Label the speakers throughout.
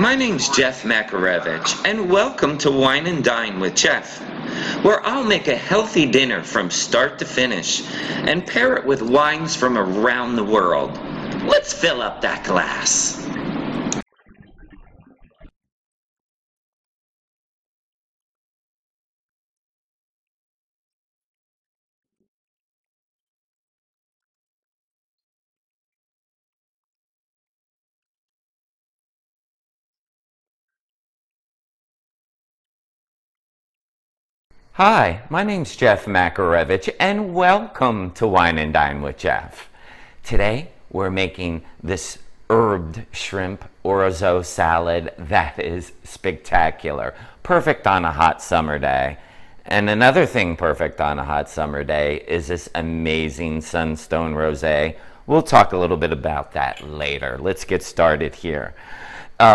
Speaker 1: My name's Jeff Makarevich, and welcome to Wine and Dine with Jeff, where I'll make a healthy dinner from start to finish and pair it with wines from around the world. Let's fill up that glass.
Speaker 2: Hi, my name's Jeff Makarevich, and welcome to Wine and Dine with Jeff. Today, we're making this herbed shrimp Orzo salad that is spectacular. Perfect on a hot summer day. And another thing perfect on a hot summer day is this amazing Sunstone rosé. We'll talk a little bit about that later. Let's get started here.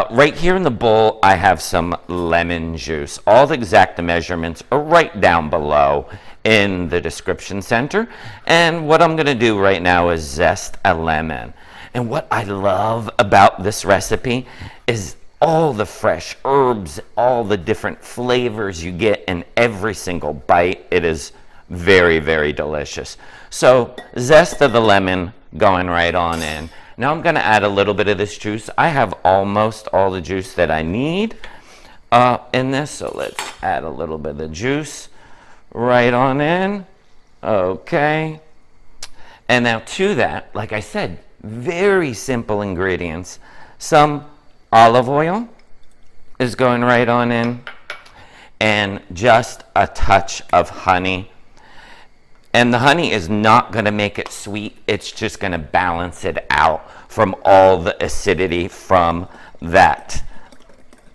Speaker 2: Right here in the bowl, I have some lemon juice. All the exact measurements are right down below in the description center. And what I'm going to do right now is zest a lemon. And what I love about this recipe is all the fresh herbs, all the different flavors you get in every single bite. It is very, very delicious. So zest of the lemon going right on in. Now I'm going to add a little bit of this juice. I have almost all the juice that I need in this, so let's add a little bit of the juice right on in. Okay. And now to that, like I said, very simple ingredients. Some olive oil is going right on in, and just a touch of honey. And the honey is not going to make it sweet. It's just going to balance it out from all the acidity from that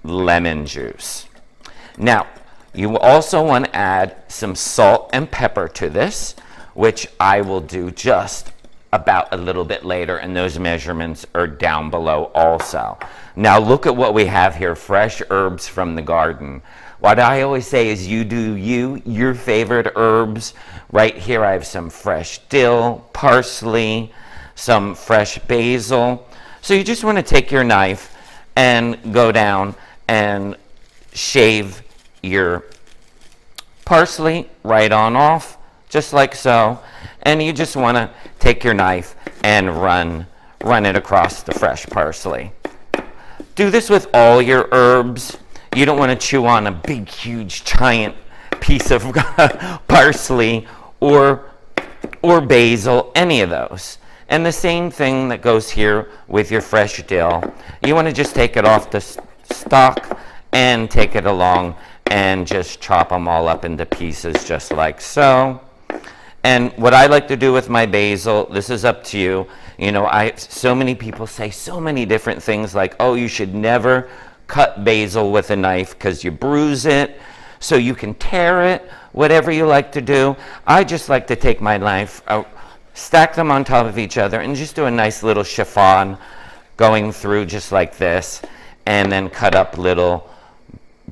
Speaker 2: lemon juice. Now, you also want to add some salt and pepper to this, which I will do just about a little bit later, and those measurements are down below also. Now, look at what we have here, fresh herbs from the garden. What I always say is you do you, your favorite herbs. Right here I have some fresh dill, parsley, some fresh basil. So you just want to take your knife and go down and shave your parsley right on off, just like so. And you just want to take your knife and run it across the fresh parsley. Do this with all your herbs. You don't want to chew on a big, huge, giant piece of parsley or basil, any of those. And the same thing that goes here with your fresh dill. You want to just take it off the stalk and take it along and just chop them all up into pieces just like so. And what I like to do with my basil, this is up to you. You know, so many people say so many different things like, oh, you should never cut basil with a knife because you bruise it, so you can tear it, whatever you like to do. I just like to take my knife, stack them on top of each other, and just do a nice little chiffon going through just like this, and then cut up little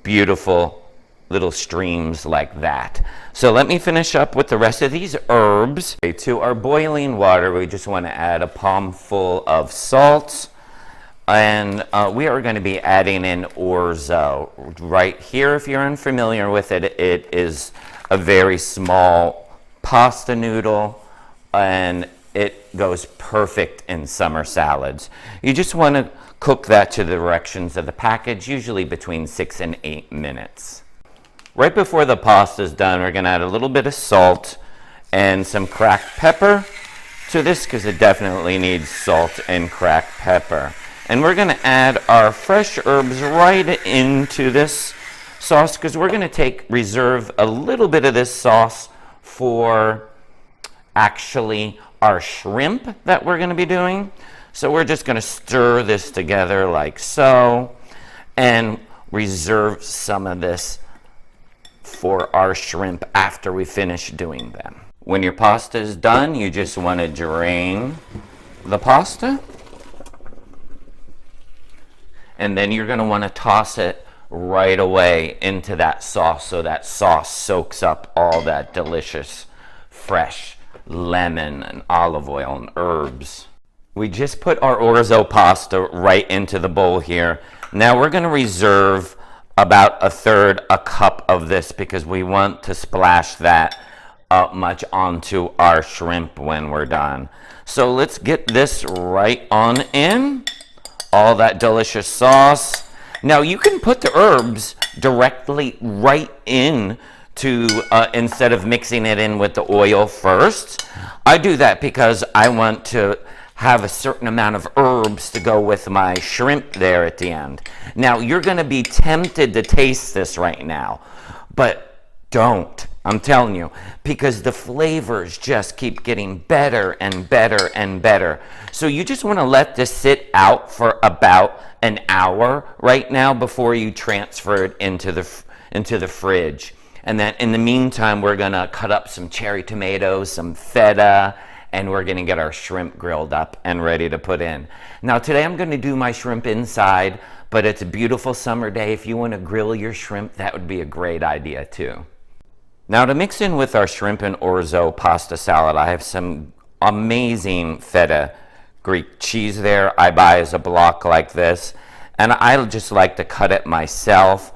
Speaker 2: beautiful little streams like that. So let me finish up with the rest of these herbs. Okay, to our boiling water, we just want to add a palmful of salt. And we are going to be adding in Orzo. Right here, if you're unfamiliar with it, it is a very small pasta noodle, and it goes perfect in summer salads. You just want to cook that to the directions of the package, usually between 6 and 8 minutes. Right before the pasta is done, we're going to add a little bit of salt and some cracked pepper to this, because it definitely needs salt and cracked pepper. And we're going to add our fresh herbs right into this sauce, because we're going to reserve a little bit of this sauce for actually our shrimp that we're going to be doing. So we're just going to stir this together like so and reserve some of this for our shrimp after we finish doing them. When your pasta is done, you just want to drain the pasta. And then you're going to want to toss it right away into that sauce, so that sauce soaks up all that delicious fresh lemon and olive oil and herbs. We just put our orzo pasta right into the bowl here. Now we're going to reserve about a third a cup of this because we want to splash that much onto our shrimp when we're done. So let's get this right on in, all that delicious sauce. Now you can put the herbs directly right in to instead of mixing it in with the oil first. I do that because I want to have a certain amount of herbs to go with my shrimp there at the end. Now you're going to be tempted to taste this right now, but don't. I'm telling you, because the flavors just keep getting better and better and better. So you just want to let this sit out for about an hour right now before you transfer it into the fridge. And then in the meantime, we're going to cut up some cherry tomatoes, some feta, and we're going to get our shrimp grilled up and ready to put in. Now today I'm going to do my shrimp inside, but it's a beautiful summer day. If you want to grill your shrimp, that would be a great idea too. Now to mix in with our shrimp and orzo pasta salad, I have some amazing feta Greek cheese there. I buy as a block like this, and I just like to cut it myself.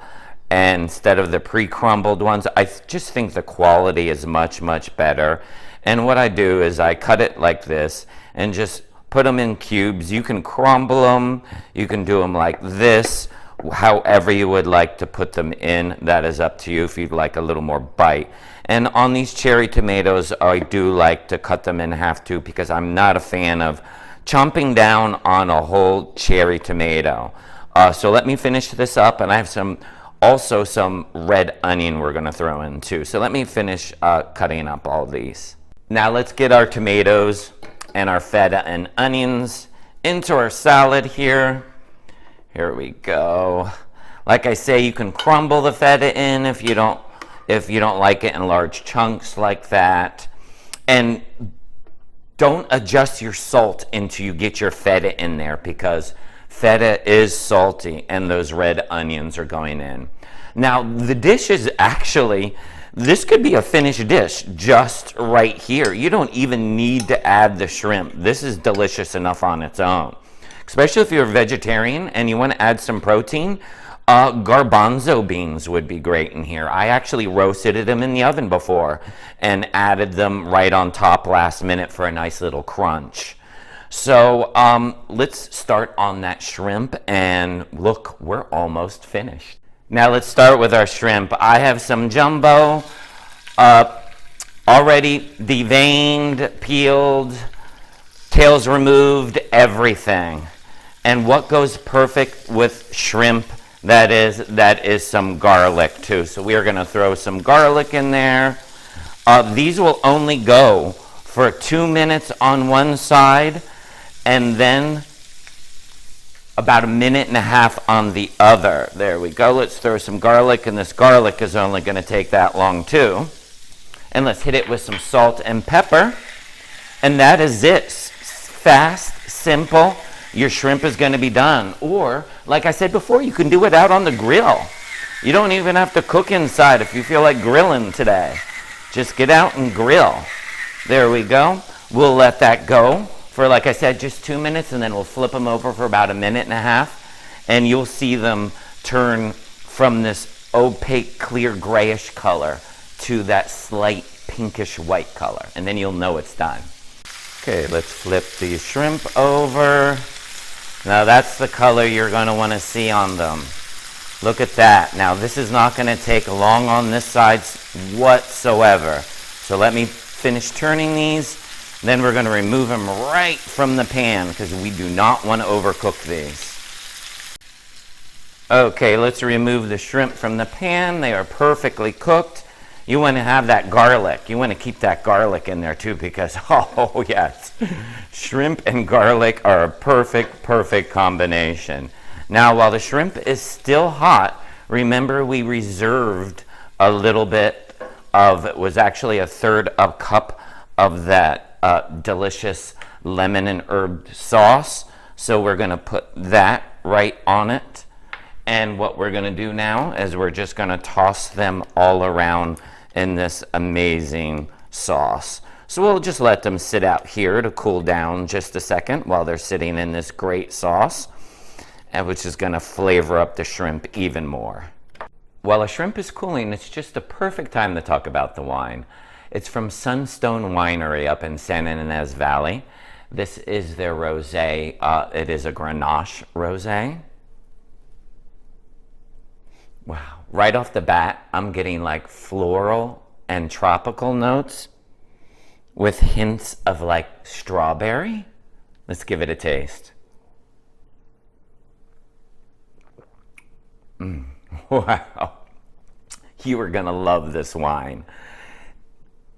Speaker 2: And instead of the pre-crumbled ones, I just think the quality is much, much better. And what I do is I cut it like this and just put them in cubes. You can crumble them, you can do them like this, however you would like to put them in. That is up to you if you'd like a little more bite. And on these cherry tomatoes, I do like to cut them in half too, because I'm not a fan of chomping down on a whole cherry tomato. So let me finish this up, and I have also some red onion we're going to throw in too. So let me finish cutting up all these. Now let's get our tomatoes and our feta and onions into our salad here. Here we go. Like I say, you can crumble the feta in if you don't like it in large chunks like that. And don't adjust your salt until you get your feta in there, because feta is salty and those red onions are going in. Now the dish is actually, this could be a finished dish just right here. You don't even need to add the shrimp. This is delicious enough on its own. Especially if you're a vegetarian and you want to add some protein, garbanzo beans would be great in here. I actually roasted them in the oven before and added them right on top last minute for a nice little crunch. So let's start on that shrimp, and look, we're almost finished. Now let's start with our shrimp. I have some jumbo, already deveined, peeled, tails removed, everything. And what goes perfect with shrimp, that is some garlic too. So we are going to throw some garlic in there. These will only go for 2 minutes on one side, and then about 1.5 minutes on the other. There we go. Let's throw some garlic, and this garlic is only going to take that long too. And let's hit it with some salt and pepper. And that is it. Fast, simple. Your shrimp is going to be done. Or, like I said before, you can do it out on the grill. You don't even have to cook inside if you feel like grilling today. Just get out and grill. There we go. We'll let that go for, like I said, just 2 minutes, and then we'll flip them over for about 1.5 minutes, and you'll see them turn from this opaque, clear grayish color to that slight pinkish white color, and then you'll know it's done. Okay, let's flip the shrimp over. Now that's the color you're going to want to see on them. Look at that. Now this is not going to take long on this side whatsoever. So let me finish turning these. Then we're going to remove them right from the pan, because we do not want to overcook these. Okay, let's remove the shrimp from the pan. They are perfectly cooked. You want to have that garlic. You want to keep that garlic in there too, because, oh yes, shrimp and garlic are a perfect, perfect combination. Now, while the shrimp is still hot, remember we reserved a little bit of, it was actually a third of a cup of that delicious lemon and herb sauce. So we're going to put that right on it. And what we're going to do now is we're just going to toss them all around in this amazing sauce. So we'll just let them sit out here to cool down just a second while they're sitting in this great sauce. and which is going to flavor up the shrimp even more. While a shrimp is cooling, it's just the perfect time to talk about the wine. It's from Sunstone Winery up in San Ynez Valley. This is their rosé. It is a Grenache rosé. Wow. Right off the bat, I'm getting like floral and tropical notes with hints of like strawberry. Let's give it a taste. Wow. You are gonna love this wine.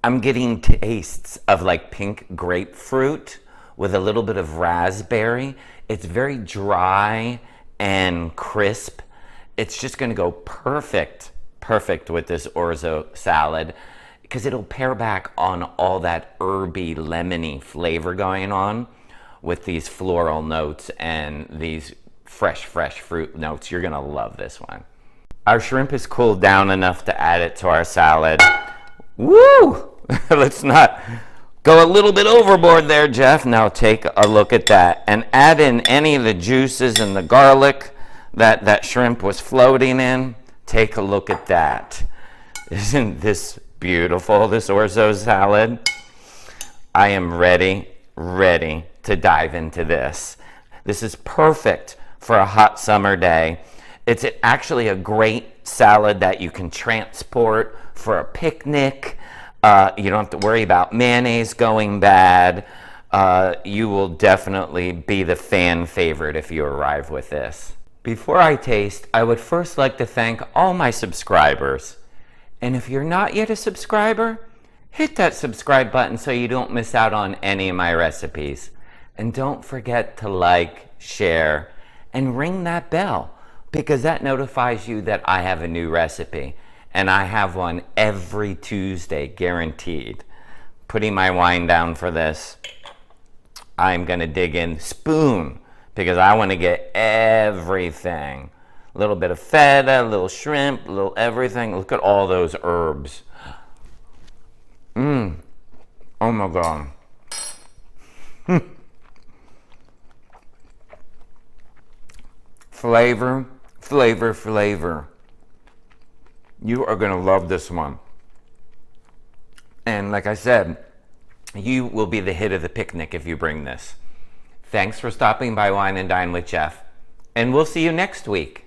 Speaker 2: I'm getting tastes of like pink grapefruit with a little bit of raspberry. It's very dry and crisp. It's just gonna go perfect with this orzo salad because it'll pair back on all that herby, lemony flavor going on with these floral notes and these fresh fruit notes. You're gonna love this one. Our shrimp is cooled down enough to add it to our salad. Woo! Let's not go a little bit overboard there, Jeff. Now take a look at that and add in any of the juices and the garlic that shrimp was floating in. Take a look at that. Isn't this beautiful, this orzo salad? I am ready to dive into this. This is perfect for a hot summer day. It's actually a great salad that you can transport for a picnic. You don't have to worry about mayonnaise going bad. You will definitely be the fan favorite if you arrive with this. Before I taste, I would first like to thank all my subscribers. And if you're not yet a subscriber, hit that subscribe button so you don't miss out on any of my recipes. And don't forget to like, share, and ring that bell, because that notifies you that I have a new recipe. And I have one every Tuesday, guaranteed. Putting my wine down for this, I'm gonna dig in spoon, because I wanna get everything. A little bit of feta, a little shrimp, a little everything. Look at all those herbs. Oh my God. Flavor, flavor, flavor. You are gonna love this one. And like I said, you will be the hit of the picnic if you bring this. Thanks for stopping by Wine and Dine with Jeff. And we'll see you next week.